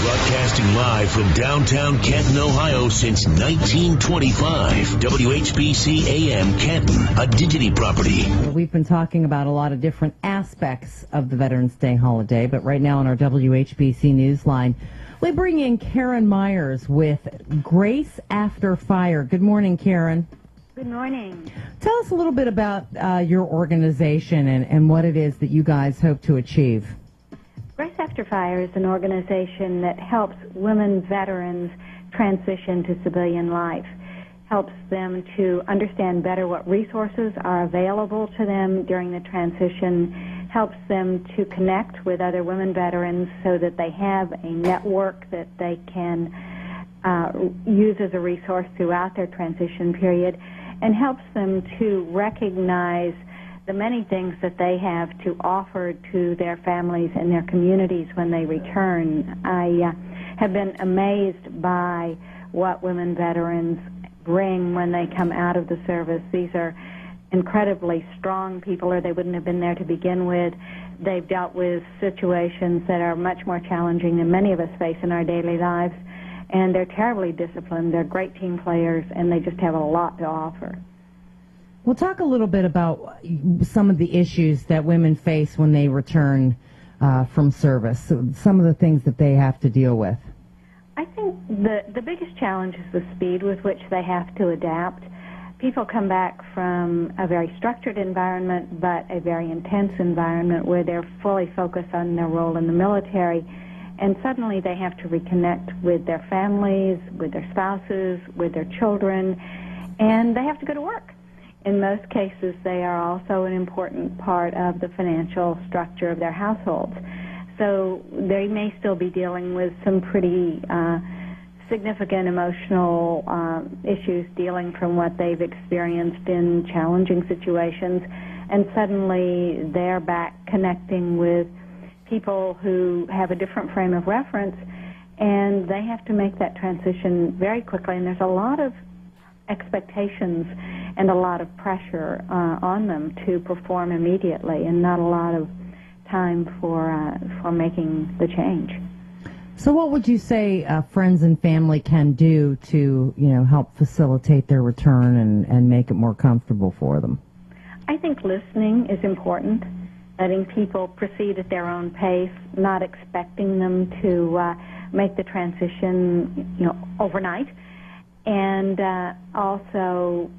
Broadcasting live from downtown Canton, Ohio since 1925. WHBC AM Canton, a Digity property. We've been talking about a lot of different aspects of the Veterans Day holiday, but right now on our WHBC Newsline, we bring in Karen Myers with Grace After Fire. Good morning, Karen. Good morning. Tell us a little bit about your organization and what it is that you guys hope to achieve. Grace After Fire is an organization that helps women veterans transition to civilian life, helps them to understand better what resources are available to them during the transition, helps them to connect with other women veterans so that they have a network that they can use as a resource throughout their transition period, and helps them to recognize the many things that they have to offer to their families and their communities when they return. I have been amazed by what women veterans bring when they come out of the service. These are incredibly strong people, or they wouldn't have been there to begin with. They've dealt with situations that are much more challenging than many of us face in our daily lives, and they're terribly disciplined. They're great team players, and they just have a lot to offer. We'll talk a little bit about some of the issues that women face when they return from service, so some of the things that they have to deal with. I think the biggest challenge is the speed with which they have to adapt. People come back from a very structured environment, but a very intense environment where they're fully focused on their role in the military, and suddenly they have to reconnect with their families, with their spouses, with their children, and they have to go to work. In most cases, they are also an important part of the financial structure of their households. So they may still be dealing with some pretty significant emotional issues dealing from what they've experienced in challenging situations, and suddenly they're back connecting with people who have a different frame of reference, and they have to make that transition very quickly, and there's a lot of expectations and a lot of pressure on them to perform immediately, and not a lot of time for making the change. So what would you say friends and family can do to, help facilitate their return and make it more comfortable for them? I think listening is important, letting people proceed at their own pace, not expecting them to make the transition, overnight. And also,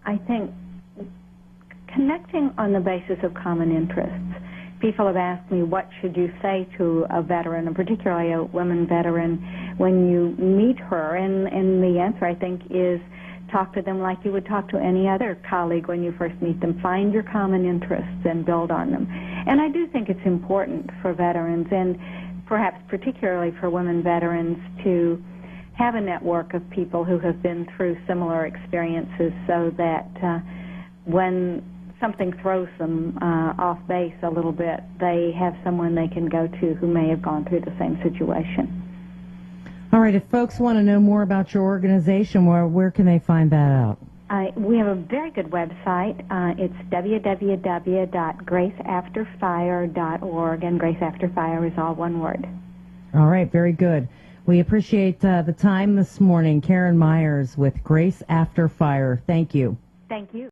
I think connecting on the basis of common interests. People have asked me, what should you say to a veteran, and particularly a woman veteran, when you meet her? And the answer, I think, is talk to them like you would talk to any other colleague when you first meet them. Find your common interests and build on them. And I do think it's important for veterans, and perhaps particularly for women veterans, to have a network of people who have been through similar experiences, so that when something throws them off base a little bit, they have someone they can go to who may have gone through the same situation. All right, if folks want to know more about your organization, where can they find that out? We have a very good website. It's www.graceafterfire.org, and Grace After Fire is all one word. All right, very good. We appreciate the time this morning. Karen Myers with Grace After Fire. Thank you. Thank you.